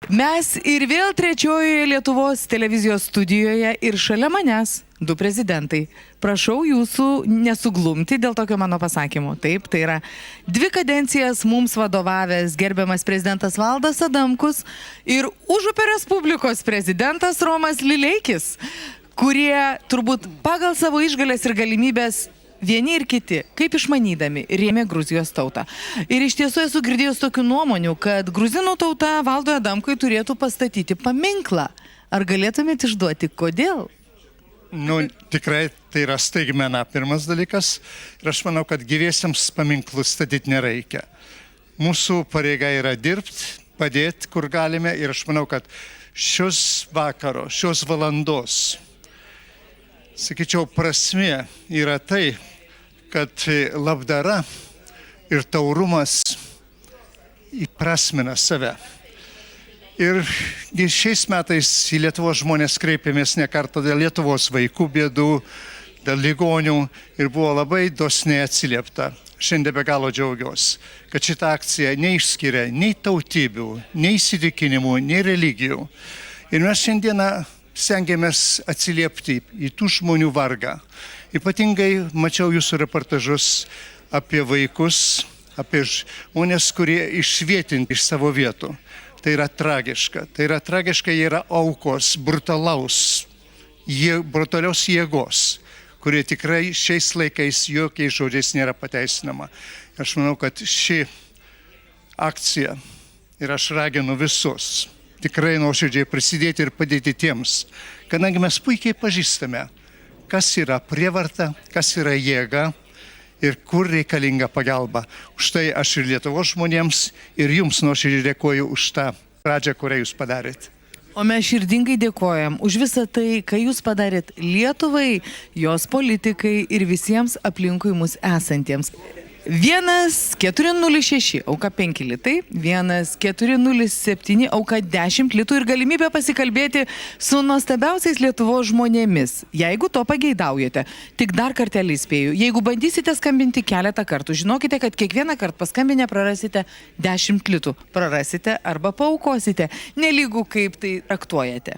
Mes ir vėl trečiojoje Lietuvos televizijos studijoje ir šalia manęs du prezidentai. Prašau jūsų nesuglumti dėl tokio mano pasakymo. Taip, tai yra 2 kadencijas mums vadovavęs gerbiamas prezidentas Valdas Adamkus ir Užupio Respublikos prezidentas Romas Lileikis, kurie turbūt pagal savo išgalės ir galimybės vieni ir kiti, kaip išmanydami, rėmė Gruzijos tautą. Ir iš tiesų esu girdėjus tokių nuomonių, kad gruzinų tauta Valdui Adamkui turėtų pastatyti paminklą. Ar galėtumėte išduoti, kodėl? Tikrai tai yra staigmena pirmas dalykas. Ir aš manau, kad gyviesiems paminklus statyti nereikia. Mūsų pareiga yra dirbti, padėti, kur galime. Ir aš manau, kad šios vakaro, šios valandos, sakyčiau, prasmė yra tai, kad labdara ir taurumas įprasmina save. Ir šiais metais į Lietuvos žmonės kreipėmės ne kartą dėl Lietuvos vaikų bėdų, dėl ligonių ir buvo labai dosniai atsiliepta. Šiandien be galo džiaugiuosi, kad šita akcija neišskiria nei tautybių, nei įsitikinimų, nei religijų. Ir mes šiandieną stengiamės atsiliepti į tų žmonių vargą. Ypatingai mačiau jūsų reportažus apie vaikus, apie žmonės, kurie išvietinti iš savo vietų. Tai yra tragiška. Tai yra tragiška, jie yra aukos brutalios jėgos, kurie tikrai šiais laikais jokiais žodžiais nėra pateisinama. Aš manau, kad ši akcija, ir aš raginu visus, tikrai nuoširdžiai prisidėti ir padėti tiems, kadangi mes puikiai pažįstame, kas yra prievarta, kas yra jėga ir kur reikalinga pagalba. Už tai aš ir Lietuvos žmonėms, ir jums nuoširdžiai dėkoju už tą pradžią, kurią jūs padarėt. O mes širdingai dėkojam už visą tai, ką jūs padarėt Lietuvai, jos politikai ir visiems aplinkui mus esantiems. 1406 auka 5 litai, 1407 auka 10 litų ir galimybė pasikalbėti su nuostabiausiais Lietuvos žmonėmis, jeigu to pageidaujate. Tik dar kartelį įspėju, jeigu bandysite skambinti keletą kartų, žinokite, kad kiekvieną kartą paskambinę prarasite 10 litų. Prarasite arba paaukosite, nelygų kaip tai traktuojate.